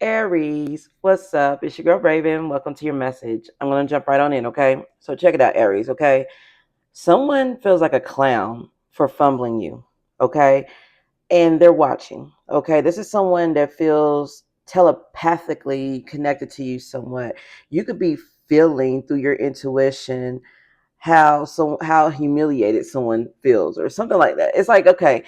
Aries, what's up? It's your girl Raven. Welcome to your message. I'm going to jump right on in, okay? So check it out, Aries, okay? Someone feels like a clown for fumbling you, okay? And they're watching, okay? This is someone that feels telepathically connected to you somewhat. You could be feeling through your intuition how humiliated someone feels or something like that. It's like, okay,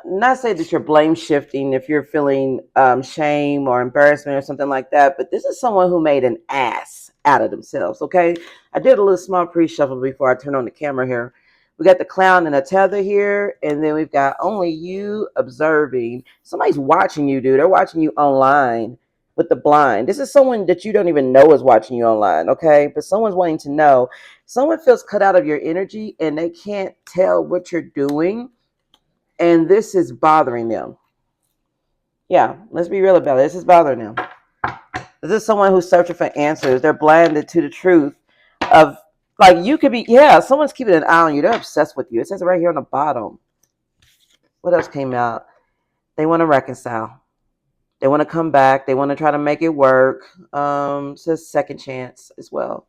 not say that you're blame shifting if you're feeling shame or embarrassment or something like that, but this is someone who made an ass out of themselves. Okay, I did a little small pre-shuffle before I turn on the camera here. We got the clown and a tether here, and then we've got only you observing. Somebody's watching you, dude. They're watching you online with the blind. This is someone that you don't even know is watching you online, okay? But someone's wanting to know. Someone feels cut out of your energy and they can't tell what you're doing, and this is bothering them. Yeah, let's be real about it. This is bothering them. This is someone who's searching for answers. They're blinded to the truth of, like, you could be, yeah, someone's keeping an eye on you. They're obsessed with you. It says it right here on the bottom. What else came out? They want to reconcile. They want to come back. They want to try to make it work. It says second chance as well.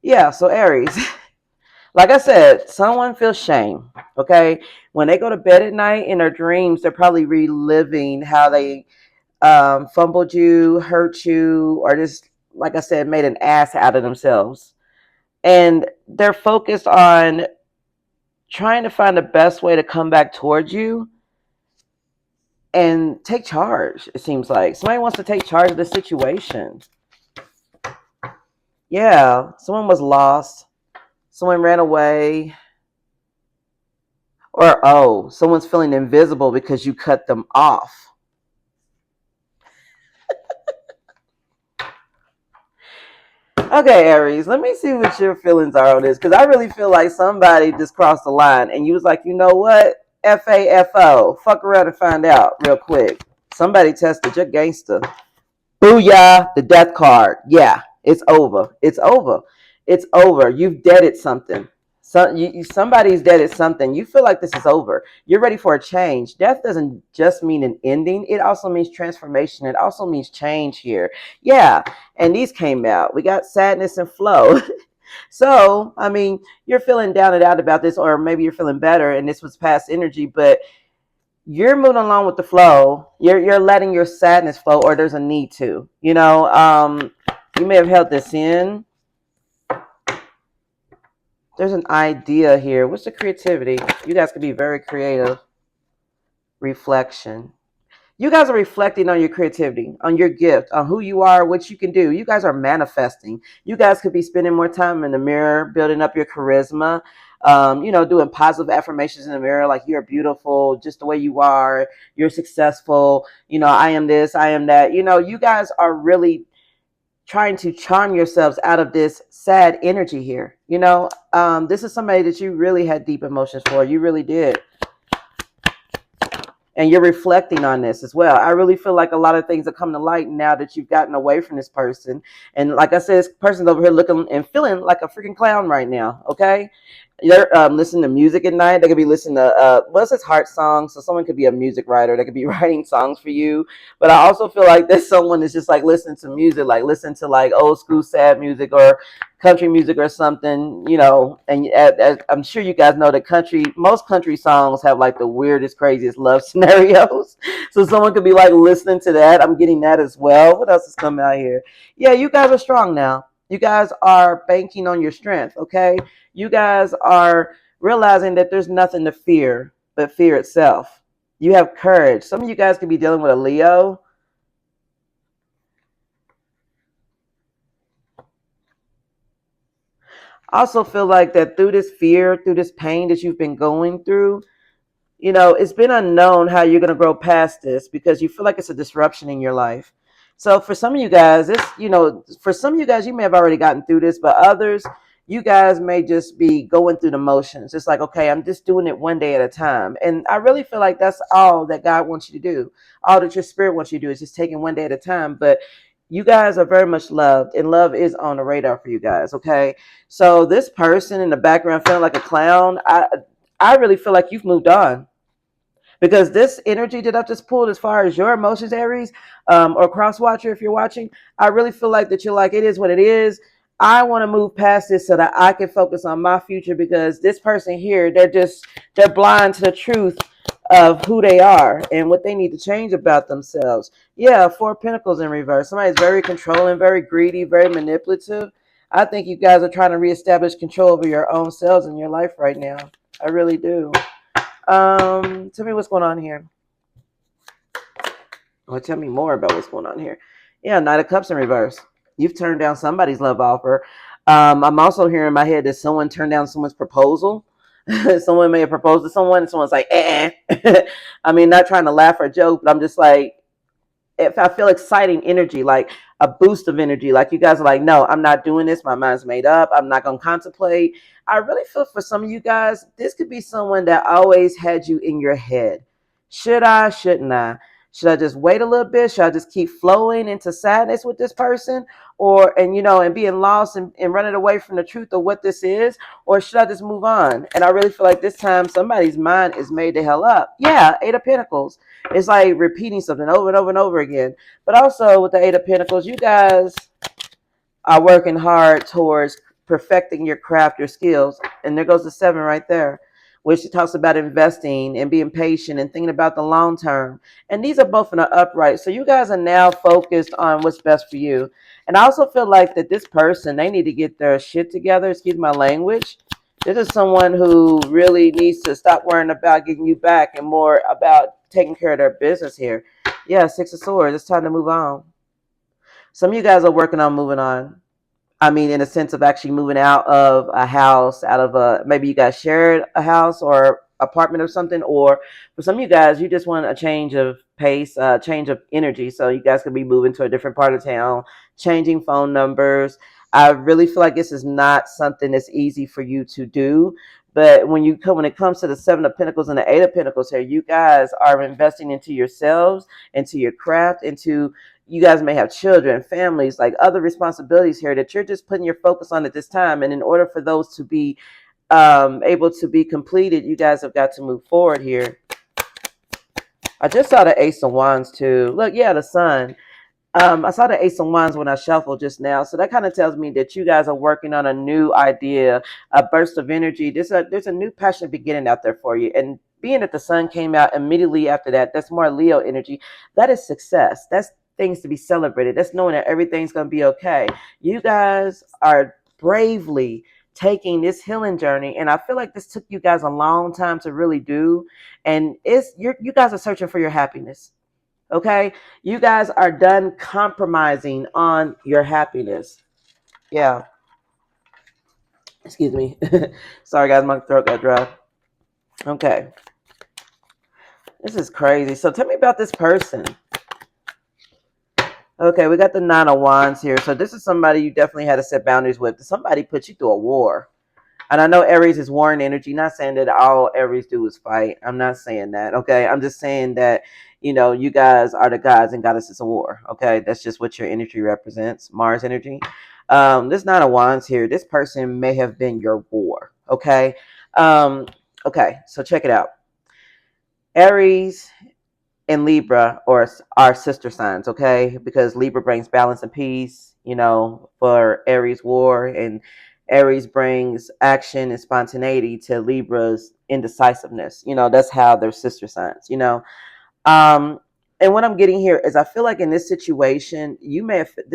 Yeah, so Aries. Like I said, someone feels shame, okay? When they go to bed at night in their dreams, they're probably reliving how they fumbled you, hurt you, or just, like I said, made an ass out of themselves. And they're focused on trying to find the best way to come back towards you and take charge, it seems like. Somebody wants to take charge of the situation. Yeah, someone was lost. Someone ran away. Or, oh, someone's feeling invisible because you cut them off. Okay, Aries, let me see what your feelings are on this, because I really feel like somebody just crossed the line and you was like, you know what? FAFO. Fuck around and find out real quick. Somebody tested your gangster. Booyah, the death card. Yeah, it's over. It's over. It's over. You've deaded something. Somebody's deaded something. You feel like this is over. You're ready for a change. Death doesn't just mean an ending. It also means transformation. It also means change here. Yeah, and these came out. We got sadness and flow. So, I mean, you're feeling down and out about this, or maybe you're feeling better and this was past energy, but you're moving along with the flow. You're letting your sadness flow, or there's a need to. You may have held this in. There's an idea here. What's the creativity? You guys can be very creative. Reflection. You guys are reflecting on your creativity, on your gift, on who you are, what you can do. You guys are manifesting. You guys could be spending more time in the mirror, building up your charisma, doing positive affirmations in the mirror, like you're beautiful just the way you are, you're successful, I am this, I am that. You guys are really trying to charm yourselves out of this sad energy here. This is somebody that you really had deep emotions for. You really did. And you're reflecting on this as well. I really feel like a lot of things are coming to light now that you've gotten away from this person. And like I said, this person's over here looking and feeling like a freaking clown right now, okay? They're listening to music at night. They could be listening to, what's this, heart songs? So someone could be a music writer. They could be writing songs for you. But I also feel like there's someone that's just like listening to music, like listen to like old school sad music or country music or something, and as I'm sure you guys know, most country songs have like the weirdest, craziest love scenarios. So someone could be like listening to that. I'm getting that as well. What else is coming out here? Yeah, you guys are strong now. You guys are banking on your strength, okay? You guys are realizing that there's nothing to fear but fear itself. You have courage. Some of you guys could be dealing with a Leo. I also feel like that through this fear, through this pain that you've been going through, it's been unknown how you're going to grow past this because you feel like it's a disruption in your life. So for some of you guys, for some of you guys, you may have already gotten through this, but others, you guys may just be going through the motions. It's like, okay, I'm just doing it one day at a time. And I really feel like that's all that God wants you to do. All that your spirit wants you to do is just taking one day at a time. But you guys are very much loved, and love is on the radar for you guys, okay? So this person in the background feeling like a clown, I really feel like you've moved on. Because this energy that I've just pulled, as far as your emotions, Aries, or cross watcher, if you're watching, I really feel like that you're like, it is what it is. I want to move past this so that I can focus on my future, because this person here, they're blind to the truth of who they are and what they need to change about themselves. Yeah, Four of Pentacles in reverse. Somebody's very controlling, very greedy, very manipulative. I think you guys are trying to reestablish control over your own selves in your life right now. I really do. Tell me what's going on here. Well, tell me more about what's going on here. Yeah, Knight of Cups in reverse. You've turned down somebody's love offer. I'm also hearing in my head that someone turned down someone's proposal. Someone may have proposed to someone, and someone's like, eh. I mean, not trying to laugh or joke, but I'm just like, if I feel exciting energy, like a boost of energy, like you guys are like, no, I'm not doing this. My mind's made up. I'm not going to contemplate. I really feel for some of you guys, this could be someone that always had you in your head. Should I? Shouldn't I? Should I just wait a little bit? Should I just keep flowing into sadness with this person? And being lost and running away from the truth of what this is? Or should I just move on? And I really feel like this time somebody's mind is made the hell up. Yeah, Eight of Pentacles. It's like repeating something over and over and over again. But also with the Eight of Pentacles, you guys are working hard towards perfecting your craft, your skills. And there goes the 7 right there, which talks about investing and being patient and thinking about the long term. And these are both in the upright. So you guys are now focused on what's best for you. And I also feel like that this person, they need to get their shit together. Excuse my language. This is someone who really needs to stop worrying about getting you back and more about taking care of their business here. Yeah, Six of Swords. It's time to move on. Some of you guys are working on moving on. I mean, in a sense of actually moving out of a house, maybe you guys shared a house or apartment or something, or for some of you guys, you just want a change of pace, change of energy. So you guys could be moving to a different part of town, changing phone numbers. I really feel like this is not something that's easy for you to do. But when it comes to the 7 of Pentacles and the 8 of Pentacles here, you guys are investing into yourselves, into your craft, into you guys may have children, families, like other responsibilities here that you're just putting your focus on at this time. And in order for those to be able to be completed, you guys have got to move forward here. I just saw the Ace of Wands too. Look, yeah, the Sun. I saw the Ace of Wands when I shuffled just now. So that kind of tells me that you guys are working on a new idea, a burst of energy. There's a new passion beginning out there for you. And being that the Sun came out immediately after that, that's more Leo energy. That is success. That's things to be celebrated. That's knowing that everything's going to be okay. You guys are bravely taking this healing journey, and I feel like this took you guys a long time to really do. And you guys are searching for your happiness. Okay, you guys are done compromising on your happiness. Yeah, excuse me. Sorry guys, my throat got dry. Okay, this is crazy. So tell me about this person. Okay, we got the 9 of Wands here. So this is somebody you definitely had to set boundaries with. Somebody put you through a war. And I know Aries is warring energy. Not saying that all Aries do is fight. I'm not saying that, okay? I'm just saying that, you guys are the gods and goddesses of war, okay? That's just what your energy represents, Mars energy. This 9 of Wands here, this person may have been your war, okay? Okay, so check it out. Aries and Libra are sister signs, okay? Because Libra brings balance and peace, for Aries war, and Aries brings action and spontaneity to Libra's indecisiveness. That's how they're sister signs, Um, and what I'm getting here is I feel like in this situation,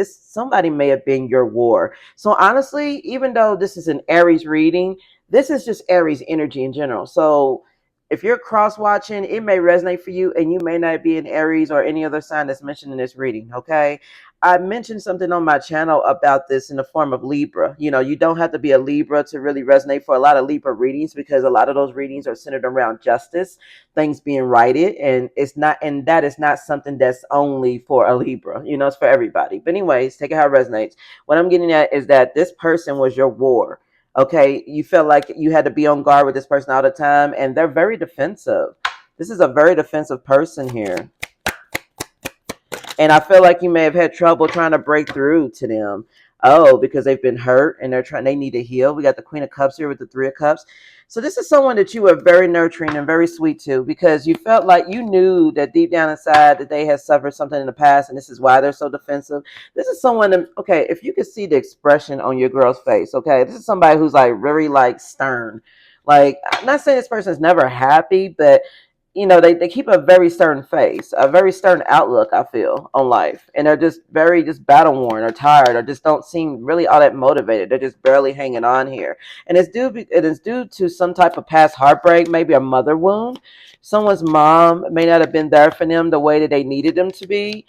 somebody may have been your war. So honestly, even though this is an Aries reading, this is just Aries energy in general. So if you're cross watching, it may resonate for you, and you may not be an Aries or any other sign that's mentioned in this reading. Okay. I mentioned something on my channel about this in the form of Libra. You don't have to be a Libra to really resonate for a lot of Libra readings, because a lot of those readings are centered around justice, things being righted, and that is not something that's only for a Libra. It's for everybody. But anyways, take it how it resonates. What I'm getting at is that this person was your war. Okay, you felt like you had to be on guard with this person all the time, and they're very defensive. This is a very defensive person here. And I feel like you may have had trouble trying to break through to them. Oh, because they've been hurt and they need to heal. We got the Queen of Cups here with the Three of Cups. So this is someone that you were very nurturing and very sweet to, because you felt like you knew that deep down inside that they had suffered something in the past, and this is why they're so defensive. This is someone that, okay, if you could see the expression on your girl's face, okay, this is somebody who's like very like stern. Like, I'm not saying this person's never happy, but they keep a very stern face, a very stern outlook, I feel, on life. And they're just very just battle worn or tired or just don't seem really all that motivated. They're just barely hanging on here. And it is due to some type of past heartbreak, maybe a mother wound. Someone's mom may not have been there for them the way that they needed them to be,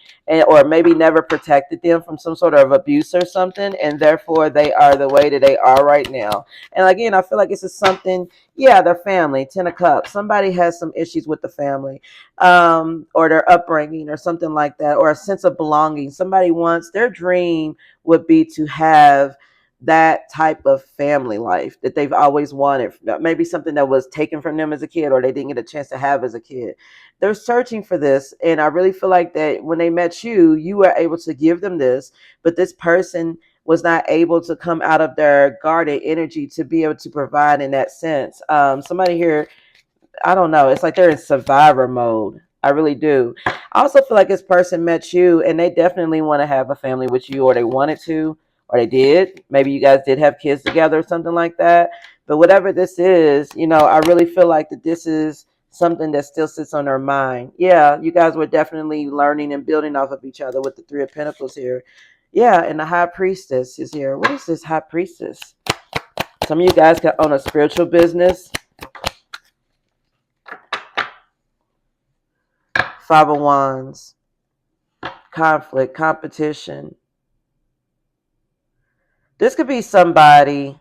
or maybe never protected them from some sort of abuse or something, and therefore they are the way that they are right now. And again, I feel like this is something, yeah, their family, 10 of Cups. Somebody has some issues with the family, or their upbringing or something like that, or a sense of belonging. Somebody wants, their dream would be to have that type of family life that they've always wanted. Maybe something that was taken from them as a kid or they didn't get a chance to have as a kid. They're searching for this. And I really feel like that when they met you, you were able to give them this, but this person was not able to come out of their guarded energy to be able to provide in that sense. Somebody here, I don't know, it's like they're in survivor mode. I really do. I also feel like this person met you and they definitely want to have a family with you, or they wanted to, or they did. Maybe you guys did have kids together or something like that. But whatever this is, I really feel like that this is something that still sits on their mind. Yeah, you guys were definitely learning and building off of each other with the Three of Pentacles here. Yeah, and the High Priestess is here. What is this High Priestess? Some of you guys can own a spiritual business. Five of Wands. Conflict, competition. This could be somebody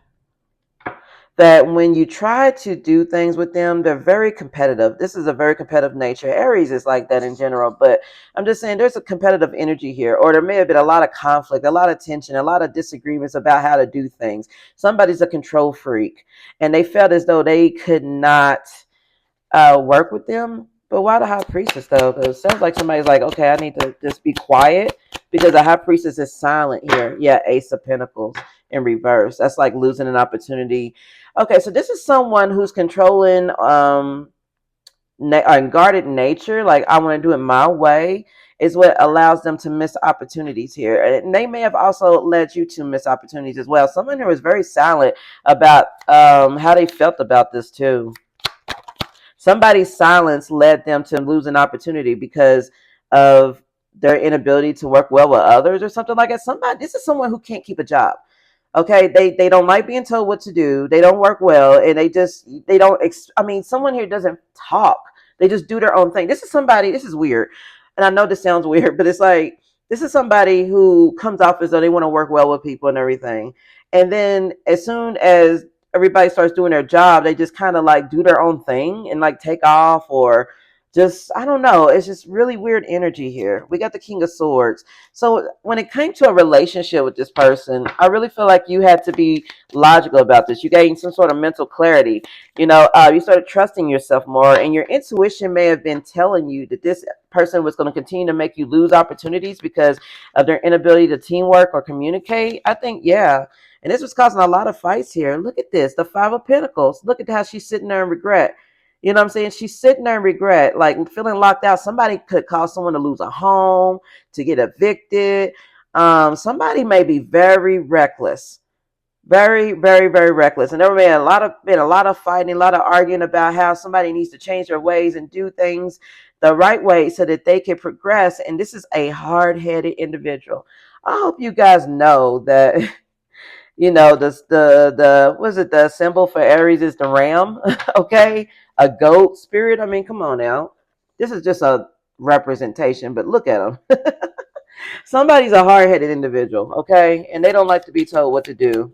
that when you try to do things with them, they're very competitive. This is a very competitive nature. Aries is like that in general, but I'm just saying there's a competitive energy here, or there may have been a lot of conflict, a lot of tension, a lot of disagreements about how to do things. Somebody's a control freak, and they felt as though they could not work with them. But why the High Priestess though? Because it sounds like somebody's like, okay, I need to just be quiet, because the High Priestess is silent here. Yeah, Ace of Pentacles in reverse. That's like losing an opportunity. Okay, so this is someone who's controlling guarded nature. Like, I want to do it my way is what allows them to miss opportunities here. And they may have also led you to miss opportunities as well. Someone who was very silent about how they felt about this too. Somebody's silence led them to lose an opportunity because of their inability to work well with others or something like that. This is someone who can't keep a job. Okay, they don't like being told what to do. They don't work well, and they don't. Someone here doesn't talk. They just do their own thing. This is somebody. This is weird, and I know this sounds weird, but it's like this is somebody who comes off as though they want to work well with people and everything, and then as soon as everybody starts doing their job, they just kind of like do their own thing and like take off, or just, I don't know. It's just really weird energy here. We got the King of Swords. So when it came to a relationship with this person, I really feel like you had to be logical about this. You gained some sort of mental clarity. You started trusting yourself more, and your intuition may have been telling you that this person was going to continue to make you lose opportunities because of their inability to teamwork or communicate. I think, yeah. And this was causing a lot of fights here. Look at this, the Five of Pentacles. Look at how she's sitting there in regret. You know what I'm saying? She's sitting there in regret, like feeling locked out. Somebody could cause someone to lose a home, to get evicted. Somebody may be very reckless. Very, very, very reckless. And there been a lot of fighting, a lot of arguing about how somebody needs to change their ways and do things the right way so that they can progress. And this is a hard-headed individual. I hope you guys know that the was it, the symbol for Aries is the ram. Okay, a goat spirit. I mean, come on now. This is just a representation, but look at them. Somebody's a hard-headed individual, okay, and they don't like to be told what to do.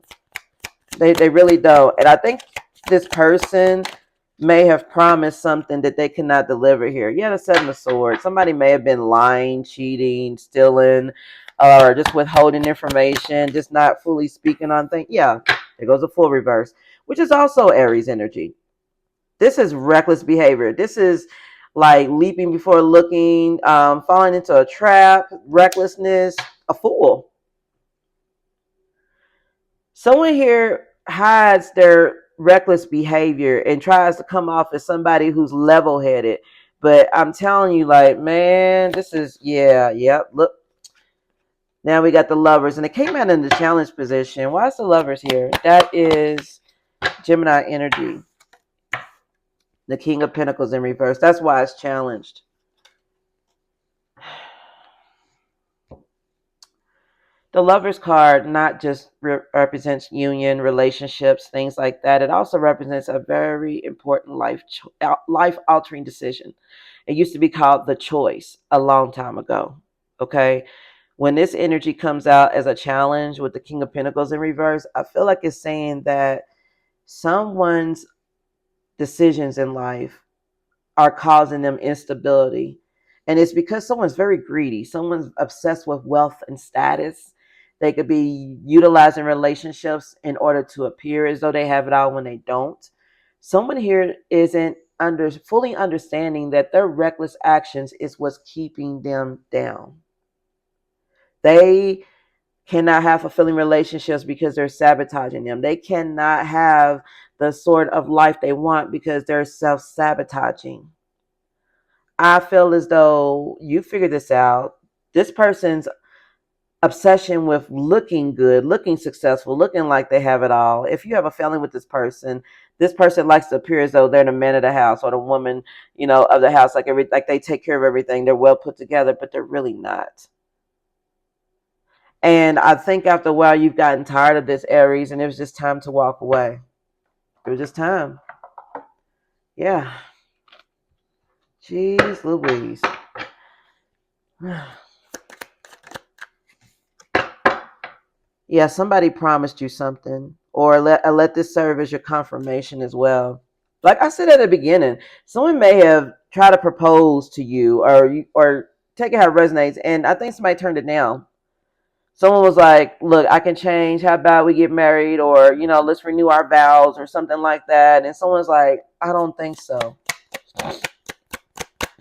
They really don't. And I think this person may have promised something that they cannot deliver here. Yeah, the Seven of Swords. Somebody may have been lying, cheating, stealing, or just withholding information, just not fully speaking on things. Yeah, there goes a full reverse, which is also Aries energy. This is reckless behavior. This is like leaping before looking, falling into a trap, recklessness, a fool. Someone here hides their reckless behavior and tries to come off as somebody who's level headed. But I'm telling you, like, man, this is, yeah, yep. Look, now we got the lovers, and it came out in the challenge position. Why is the lovers here? That is Gemini energy, the King of Pentacles in reverse. That's why it's challenged. The Lovers card not just represents union, relationships, things like that. It also represents a very important life altering decision. It used to be called the choice a long time ago. Okay, when this energy comes out as a challenge with the King of Pentacles in reverse, I feel like it's saying that someone's decisions in life are causing them instability. And it's because someone's very greedy. Someone's obsessed with wealth and status. They could be utilizing relationships in order to appear as though they have it all when they don't. Someone here isn't fully understanding that their reckless actions is what's keeping them down. They cannot have fulfilling relationships because they're sabotaging them. They cannot have the sort of life they want because they're self-sabotaging. I feel as though you figured this out. This person's obsession with looking good, looking successful, looking like they have it all. If you have a family with this person likes to appear as though they're the man of the house or the woman, of the house, like they take care of everything. They're well put together, but they're really not. And I think after a while you've gotten tired of this, Aries, and it was just time to walk away. It was just time. Yeah. Jeez Louise. Yeah, somebody promised you something, or let this serve as your confirmation as well. Like I said at the beginning, someone may have tried to propose to you, or take it how it resonates, and I think somebody turned it down. Someone was like, "Look, I can change. How about we get married, or let's renew our vows, or something like that." And someone's like, "I don't think so."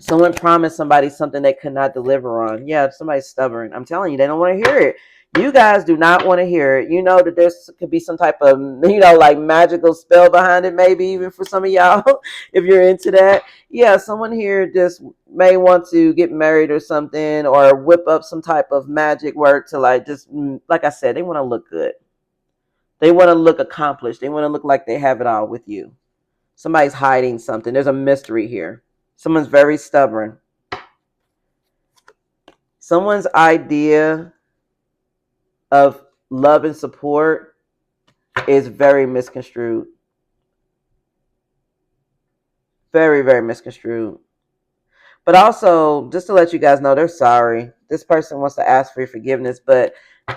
Someone promised somebody something they could not deliver on. Yeah, somebody's stubborn. I'm telling you, they don't want to hear it. You guys do not want to hear it. You know that there could be some type of, like magical spell behind it, maybe even for some of y'all, if you're into that. Yeah, someone here just may want to get married or something, or whip up some type of magic work to like I said, they want to look good. They want to look accomplished. They want to look like they have it all with you. Somebody's hiding something. There's a mystery here. Someone's very stubborn. Someone's idea of love and support is very misconstrued. Very, very misconstrued. But also, just to let you guys know, they're sorry. This person wants to ask for your forgiveness, but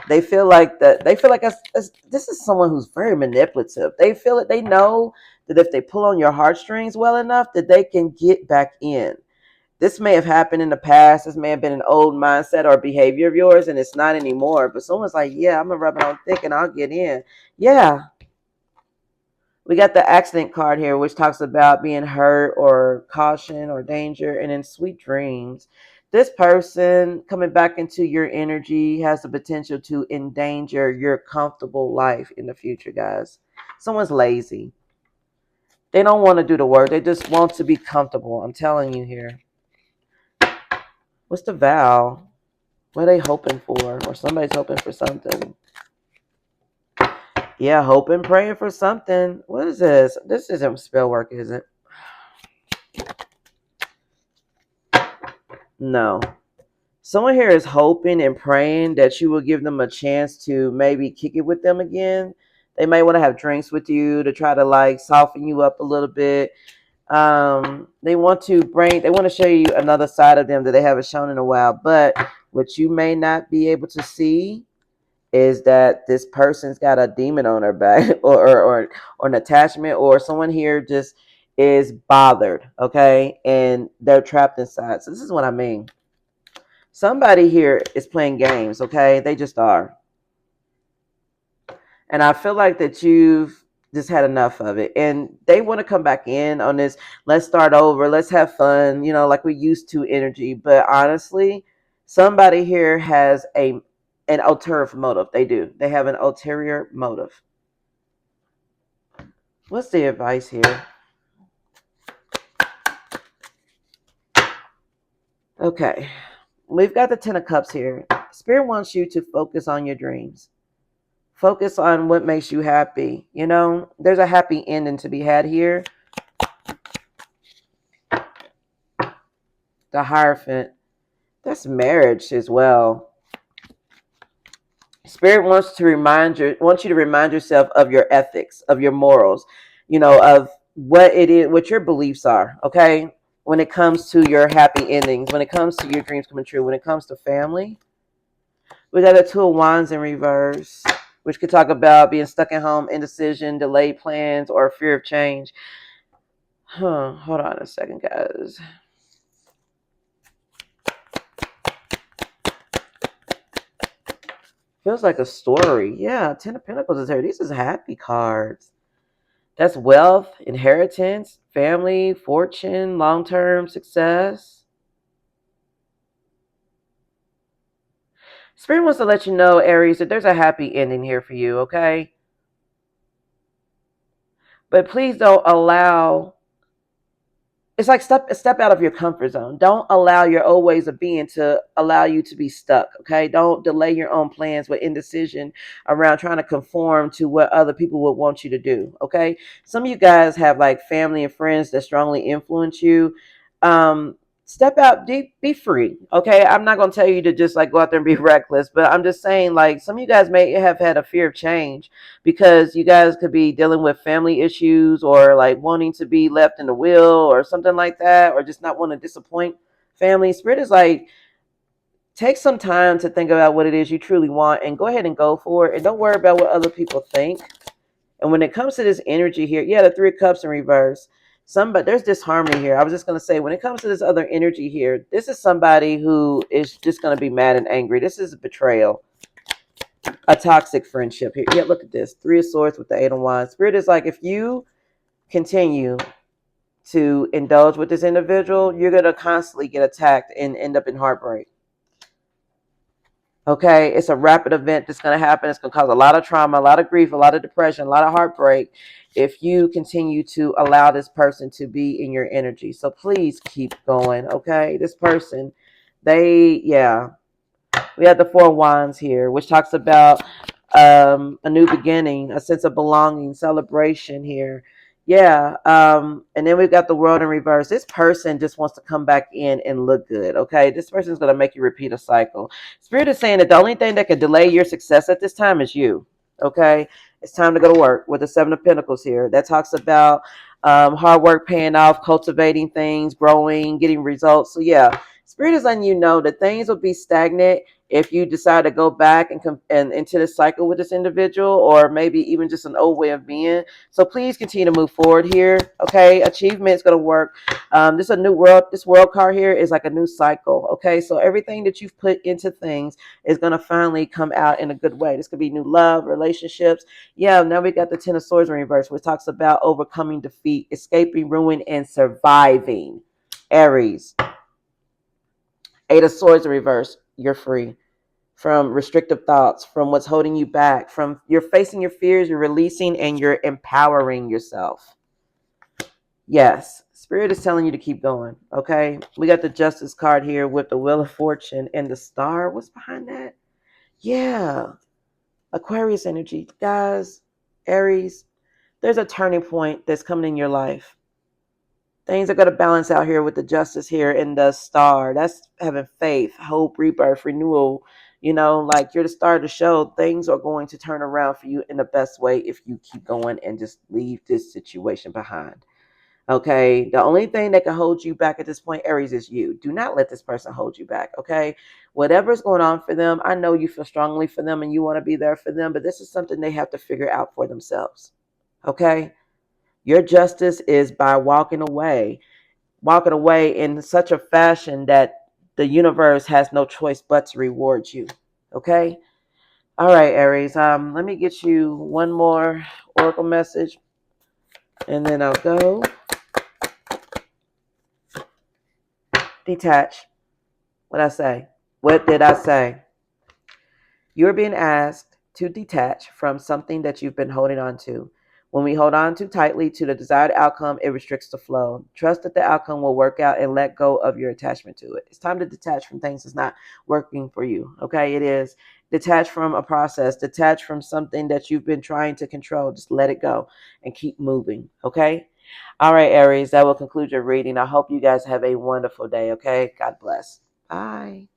they feel like this is someone who's very manipulative. They feel it. They know that if they pull on your heartstrings well enough, that they can get back in. This may have happened in the past. This may have been an old mindset or behavior of yours, and it's not anymore. But someone's like, yeah, I'm going to rub it on thick and I'll get in. Yeah. We got the accident card here, which talks about being hurt or caution or danger, and in sweet dreams. This person coming back into your energy has the potential to endanger your comfortable life in the future, guys. Someone's lazy. They don't want to do the work. They just want to be comfortable. I'm telling you here. What's the vow? What are they hoping for? Or somebody's hoping for something. Yeah, hoping, praying for something. What is this? This isn't spell work, is it? No. Someone here is hoping and praying that you will give them a chance to maybe kick it with them again. They may want to have drinks with you to try to soften you up a little bit. They want to show you another side of them that they haven't shown in a while. But what you may not be able to see is that this person's got a demon on their back, or an attachment, or someone here just is bothered, okay, and they're trapped inside. So this is what I mean. Somebody here is playing games, okay? They just are. And I feel like that you've just had enough of it. And they want to come back in on this, let's start over, let's have fun, like we used to energy. But honestly, somebody here has an ulterior motive. They do. They have an ulterior motive. What's the advice here? Okay. We've got the Ten of Cups here. Spirit wants you to focus on your dreams. Focus on what makes you happy. You know, there's a happy ending to be had here. The Hierophant. That's marriage as well. Spirit wants you to remind yourself of your ethics, of your morals, you know, of what it is, what your beliefs are, okay? When it comes to your happy endings, when it comes to your dreams coming true, when it comes to family. We got a Two of Wands in reverse, which could talk about being stuck at home, indecision, delayed plans, or fear of change. Hold on a second, guys. Feels like a story. Yeah, Ten of Pentacles is here. These is happy cards. That's wealth, inheritance, family, fortune, long-term success. Spirit wants to let you know, Aries, that there's a happy ending here for you, okay? But please don't allow, it's like step out of your comfort zone. Don't allow your old ways of being to allow you to be stuck, okay? Don't delay your own plans with indecision around trying to conform to what other people would want you to do, okay? Some of you guys have like family and friends that strongly influence you. Step out deep, be free, okay? I'm not going to tell you to just like go out there and be reckless, but I'm just saying like some of you guys may have had a fear of change because you guys could be dealing with family issues or like wanting to be left in the will or something like that, or just not want to disappoint family. Spirit is like, take some time to think about what it is you truly want and go ahead and go for it, and don't worry about what other people think. And when it comes to this energy here, yeah, the Three of Cups in reverse. Somebody, there's disharmony here. I was just going to say, when it comes to this other energy here, this is somebody who is just going to be mad and angry. This is a betrayal, a toxic friendship here. Yeah, look at this. Three of Swords with the Eight of Wands. Spirit is like, if you continue to indulge with this individual, you're going to constantly get attacked and end up in heartbreak. Okay, it's a rapid event that's going to happen. It's going to cause a lot of trauma, a lot of grief, a lot of depression, a lot of heartbreak if you continue to allow this person to be in your energy. So please keep going, okay? This person, yeah. We have the Four of Wands here, which talks about a new beginning, a sense of belonging, celebration here. Yeah. And then we've got the World in reverse. This person just wants to come back in and look good. Okay. This person is going to make you repeat a cycle. Spirit is saying that the only thing that can delay your success at this time is you. Okay. It's time to go to work with the Seven of Pentacles here. That talks about hard work paying off, cultivating things, growing, getting results. So yeah, Spirit is letting you know that things will be stagnant if you decide to go back and into this cycle with this individual, or maybe even just an old way of being. So please continue to move forward here. Okay, achievement is going to work. This is a new world. This world card here is like a new cycle. Okay, so everything that you've put into things is going to finally come out in a good way. This could be new love, relationships. Yeah, now we got the Ten of Swords in reverse, which talks about overcoming defeat, escaping ruin, and surviving. Aries. Eight of Swords in reverse. You're free from restrictive thoughts, from what's holding you back, from you're facing your fears, you're releasing, and you're empowering yourself. Yes, Spirit is telling you to keep going, okay? We got the Justice card here with the Wheel of Fortune and the Star. What's behind that? Yeah, Aquarius energy. Guys, Aries, there's a turning point that's coming in your life. Things are going to balance out here with the Justice here and the Star. That's having faith, hope, rebirth, renewal. You know, like you're the star of the show. Things are going to turn around for you in the best way if you keep going and just leave this situation behind. Okay. The only thing that can hold you back at this point, Aries, is you. Do not let this person hold you back. Okay. Whatever's going on for them, I know you feel strongly for them and you want to be there for them, but this is something they have to figure out for themselves. Okay. Your justice is by walking away in such a fashion that the universe has no choice but to reward you. Okay? All right, Aries. Let me get you one more oracle message and then I'll go. Detach. What I say? What did I say? You're being asked to detach from something that you've been holding on to. When we hold on too tightly to the desired outcome, it restricts the flow. Trust that the outcome will work out and let go of your attachment to it. It's time to detach from things that's not working for you. Okay, it is. Detach from a process, detach from something that you've been trying to control. Just let it go and keep moving. Okay. All right, Aries, that will conclude your reading. I hope you guys have a wonderful day. Okay. God bless. Bye.